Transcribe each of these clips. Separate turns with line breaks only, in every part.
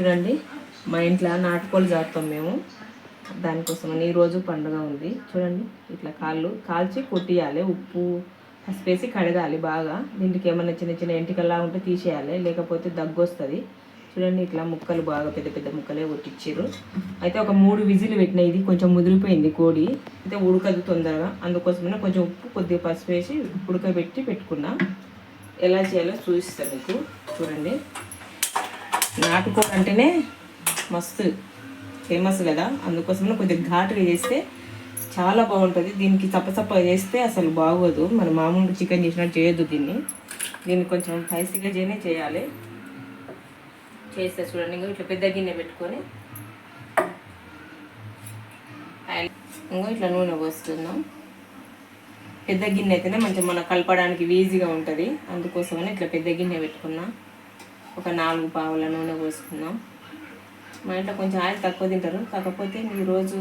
చూడండి, మా ఇంట్లో నాటుకోళ్ళు చేస్తాం మేము. దానికోసమని ఈరోజు పండుగ ఉంది. చూడండి, ఇట్లా కాళ్ళు కాల్చి కొట్టియాలి, ఉప్పు పసుపు వేసి కడగాలి బాగా. దీనికి ఏమైనా చిన్న చిన్న ఎంటికల్లా ఉంటే తీసేయాలి, లేకపోతే దగ్గు వస్తుంది. చూడండి, ఇట్లా ముక్కలు బాగా పెద్ద పెద్ద ముక్కలే కొట్టించారు. అయితే ఒక 3 విజిల్ పెట్టిన, ఇది కొంచెం ముదిరిపోయింది కోడి, అయితే ఉడకదు తొందరగా. అందుకోసమైనా కొంచెం ఉప్పు కొద్దిగా పసుపు వేసి ఉడకబెట్టి పెట్టుకున్నా. ఎలా చేయాలో చూపిస్తాను మీకు. చూడండి, నాటుకోడి అంటేనే మస్తు ఫేమస్ కదా, అందుకోసమే కొద్దిగా ఘాటుగా చేస్తే చాలా బాగుంటుంది. దీనికి చప్పచప్పగా చేస్తే అసలు బాగోదు, మన మామూలు చికెన్ చేసినట్టు చేయొద్దు. దీన్ని కొంచెం స్పైసీగా చేయాలి. చేస్తే చూడండి, ఇట్లా పెద్ద గిన్నె పెట్టుకొని ఇట్లా నూనె పోస్తున్నాం. పెద్ద గిన్నె అయితేనే మంచిగా మనం కలపడానికి ఈజీగా ఉంటుంది. అందుకోసమని ఇట్లా పెద్ద గిన్నె పెట్టుకున్నాం. ఒక 4 పావుల నూనె పోసుకున్నాం. మా ఇంట్లో కొంచెం ఆయిల్ తక్కువ తింటారు, కాకపోతే ఈరోజు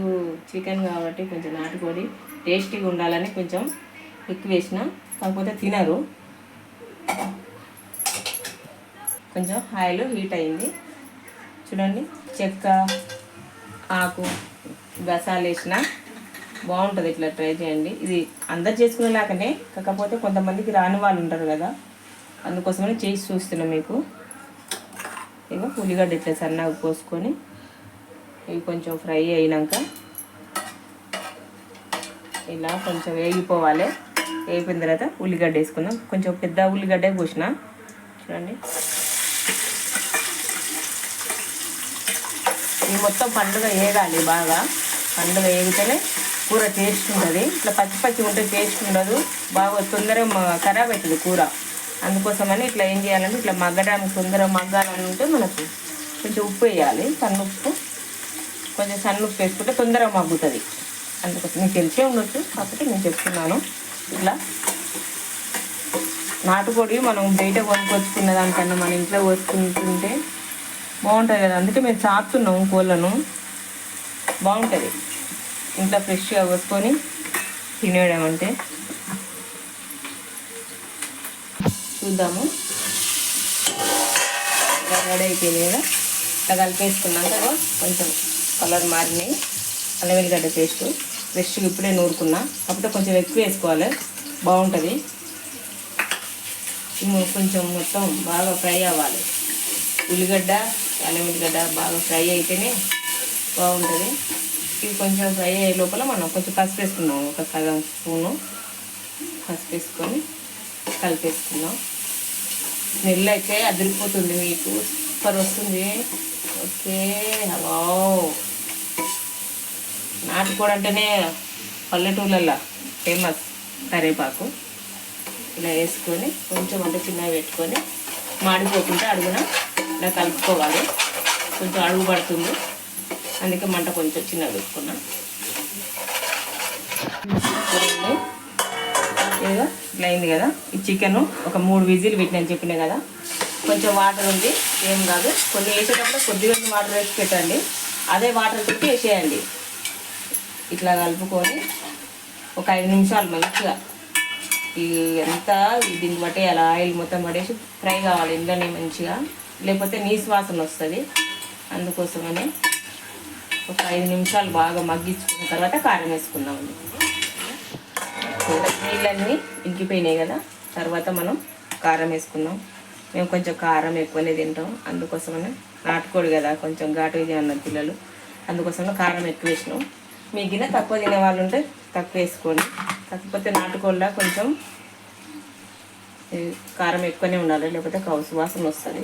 చికెన్ కాబట్టి కొంచెం నాటుకోడి టేస్టీగా ఉండాలని కొంచెం ఎక్కువ వేసిన, కాకపోతే తినరు. కొంచెం ఆయిల్ హీట్ అయింది. చూడండి, చెక్క ఆకు గసాలు వేసిన బాగుంటుంది. ఇట్లా ట్రై చేయండి. ఇది అందరు చేసుకునేలాగానే, కాకపోతే కొంతమందికి రాని వాళ్ళు ఉంటారు కదా, అందుకోసమని చేసి చూస్తున్నాం మీకు. ఇక ఉల్లిగడ్డ ఇట్లా సన్నగా కోసుకొని ఇవి కొంచెం ఫ్రై అయినాక ఇలా కొంచెం వేగిపోవాలి. వేగిపోయిన తర్వాత ఉల్లిగడ్డ వేసుకుందాం. కొంచెం పెద్ద ఉల్లిగడ్డ కోసిన. చూడండి, ఇది మొత్తం పండుగ వేగాలి బాగా. పండుగ వేగితేనే కూర టేస్ట్ ఉంటుంది. ఇట్లా పచ్చి పచ్చి ఉంటే టేస్ట్ ఉండదు, బాగా తొందరగా ఖరాబ్ అవుతుంది కూర. అందుకోసమని ఇట్లా ఏం చేయాలంటే, ఇట్లా మగ్గడానికి తొందరగా మగ్గాలని ఉంటే మనకు కొంచెం ఉప్పు వేయాలి, సన్నుప్పు. కొంచెం సన్నుప్పు వేసుకుంటే తొందరగా మగ్గుతుంది. అందుకోసం మీకు తెలిసే ఉండొచ్చు, కాకపోతే నేను చెప్తున్నాను. ఇట్లా నాటుకోడి మనం బయట కొనుక్కొచ్చుకున్న దానికన్నా మన ఇంట్లో కోసుకుంటుంటే బాగుంటుంది కదా, అందుకే మేము చాపుతున్నాం కోళ్ళను. బాగుంటుంది ఇంట్లో ఫ్రెష్గా కోసుకొని తినేయడం అంటే. చూద్దాము, ఇలా రెడీ అయిపోయింది కదా. ఇట్లా కలిపేసుకున్నాక కొంచెం కలర్ మారినాయి. అల్లం వెల్లిగడ్డ పేస్ట్ ఫ్రెష్గా ఇప్పుడే నూరుకున్నా, కాకపోతే కొంచెం ఎక్కువ వేసుకోవాలి, బాగుంటుంది. కొంచెం మొత్తం బాగా ఫ్రై అవ్వాలి. ఉల్లిగడ్డ అల్లం వెల్లిగడ్డ బాగా ఫ్రై అయితేనే బాగుంటుంది. ఇది కొంచెం ఫ్రై అయ్యే లోపల మనం కొంచెం పసుపు వేసుకున్నాం. ఒక సగం స్పూను పసుపు వేసుకొని కలిపేసుకున్నాం. స్మెల్ అయితే అదిరిపోతుంది, మీకు సూపర్ వస్తుంది. Okay, hello. నాటుకోడి అంటేనే పల్లెటూళ్ళల్లో ఫేమస్. కరివేపాకు ఇలా వేసుకొని కొంచెం అంటే చిన్నగా పెట్టుకొని మాడిపోకుండా అడుగున ఇలా కలుపుకోవాలి. కొంచెం అడుగు పడుతుంది, అందుకే మంట కొంచెం చిన్నగా పెట్టుకున్నా. ఏదో ఇట్లా అయింది కదా. ఈ చికెను ఒక 3 విజిల్ పెట్టినని చెప్పినా కదా. కొంచెం వాటర్ ఉంది, ఏం కాదు. కొన్ని వేసేటప్పుడు కొద్దిగా వాటర్ వేసి పెట్టండి, అదే వాటర్ పెట్టి వేసేయండి. ఇట్లా కలుపుకొని ఒక 5 నిమిషాలు మంచిగా ఈ అంతా దీన్ని పట్టేయాలి. ఆయిల్ మొత్తం పడేసి ఫ్రై కావాలి ఇంట్లోనే మంచిగా, లేకపోతే నీసు వాసన వస్తుంది. అందుకోసమని ఒక 5 నిమిషాలు బాగా మగ్గించుకున్న తర్వాత కారం వేసుకుందామండి. నీళ్ళన్నీ ఇంకిపోయినాయి కదా, తర్వాత మనం కారం వేసుకుందాం. మేము కొంచెం కారం ఎక్కువనే తింటాం, అందుకోసమని నాటుకోడు కదా కొంచెం ఘాటుగా అన్నారు పిల్లలు, అందుకోసమే కారం ఎక్కువ వేసినాం. మీ గిన్నె తక్కువ తినే వాళ్ళు ఉంటే తక్కువ వేసుకోండి, కాకపోతే నాటుకోళ్ళ కొంచెం కారం ఎక్కువనే ఉండాలి, లేకపోతే కౌసు వాసన వస్తుంది.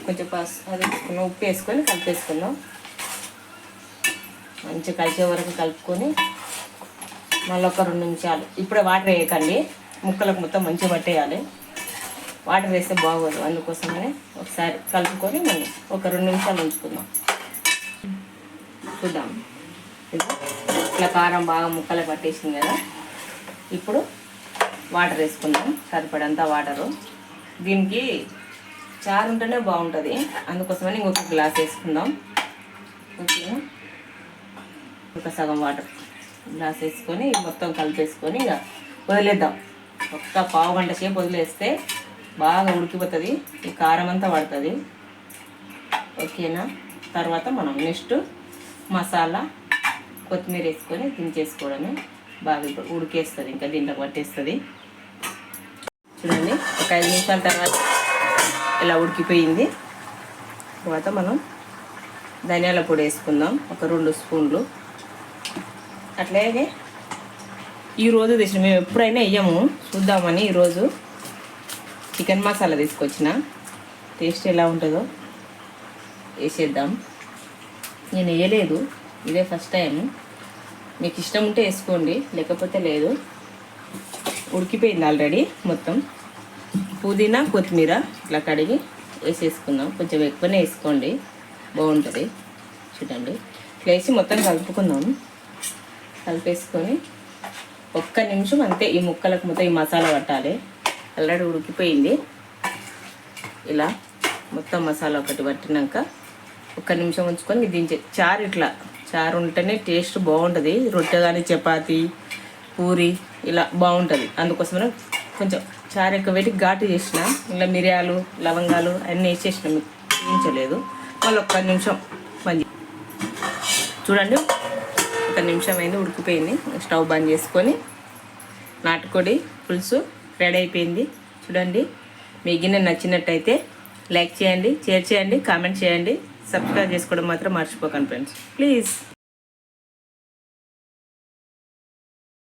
కొంచెం అది వేసుకున్నాం, ఉప్పు వేసుకొని కలిపేసుకున్నాం. మంచిగా కలిసే వరకు కలుపుకొని మళ్ళీ ఒక 2 నిమిషాలు. ఇప్పుడే వాటర్ వేయకండి, ముక్కలకు మొత్తం మంచిగా పట్టేయాలి. వాటర్ వేస్తే బాగోదు, అందుకోసమని ఒకసారి కలుపుకొని మనం ఒక 2 నిమిషాలు ఉంచుకుందాం. చూద్దాం, ఇట్లా కారం బాగా ముక్కలు పట్టేసింది కదా. ఇప్పుడు వాటర్ వేసుకుందాం, సరిపడంతా వాటరు. దీనికి చారు ఉంటేనే బాగుంటుంది, అందుకోసమని ఇంకొక గ్లాస్ వేసుకుందాం. ఓకేనా, ఒక సగం వాటర్ గ్లాస్ వేసుకొని మొత్తం కలిపేసుకొని ఇక వదిలేద్దాం. ఒక్క పావు గంట సేపు వదిలేస్తే బాగా ఉడికిపోతుంది, ఈ కారం అంతా పడుతుంది. ఓకేనా. తర్వాత మనం నెక్స్ట్ మసాలా కొత్తిమీర వేసుకొని దించేసుకోవడమే. బాగా ఇప్పుడు ఉడికేస్తుంది, ఇంకా దీంట్లో పట్టేస్తుంది. చూడండి ఒక 5 నిమిషాల తర్వాత ఇలా ఉడికిపోయింది. తర్వాత మనం ధనియాల పొడి వేసుకుందాం, ఒక 2 స్పూన్లు. అట్లాగే ఈరోజు తెచ్చిన, మేము ఎప్పుడైనా వేయము, చూద్దామని ఈరోజు చికెన్ మసాలా తీసుకొచ్చిన. టేస్ట్ ఎలా ఉంటుందో వేసేద్దాం. నేను వేయలేదు, ఇదే ఫస్ట్ టైం. మీకు ఇష్టం ఉంటే వేసుకోండి, లేకపోతే లేదు. ఉడికిపోయింది ఆల్రెడీ మొత్తం. పుదీనా కొత్తిమీర ఇట్లా కడిగి వేసేసుకుందాం. కొంచెం ఎక్కువనే వేసుకోండి, బాగుంటుంది. చూడండి ఇట్లా వేసి మొత్తం కలుపుకుందాం. కలిపేసుకొని 1 నిమిషం అంతే, ఈ ముక్కలకు మొత్తం ఈ మసాలా పట్టాలి. ఆల్రెడీ ఉడికిపోయింది. ఇలా మొత్తం మసాలా ఒకటి పట్టినాక 1 నిమిషం ఉంచుకొని దించే. చారు ఉంటేనే టేస్ట్ బాగుంటుంది. రొట్టె కానీ చపాతి పూరి ఇలా బాగుంటుంది. అందుకోసమే కొంచెం చారు ఎక్కువ పెట్టి ఘాటు చేసిన, ఇలా మిరియాలు లవంగాలు అన్నీ వేసేసిన, మీకు చూపించలేదు. మళ్ళీ 1 నిమిషం మంచి. చూడండి 1 నిమిషం అయింది, ఉడికిపోయింది. స్టవ్ బంద్ చేసుకొని నాటుకోడి పులుసు రెడీ అయిపోయింది. చూడండి, మీ గిన్నె నచ్చినట్టయితే లైక్ చేయండి, షేర్ చేయండి, కామెంట్ చేయండి. సబ్స్క్రైబ్ చేసుకోవడం మాత్రం మర్చిపోకండి ఫ్రెండ్స్, ప్లీజ్.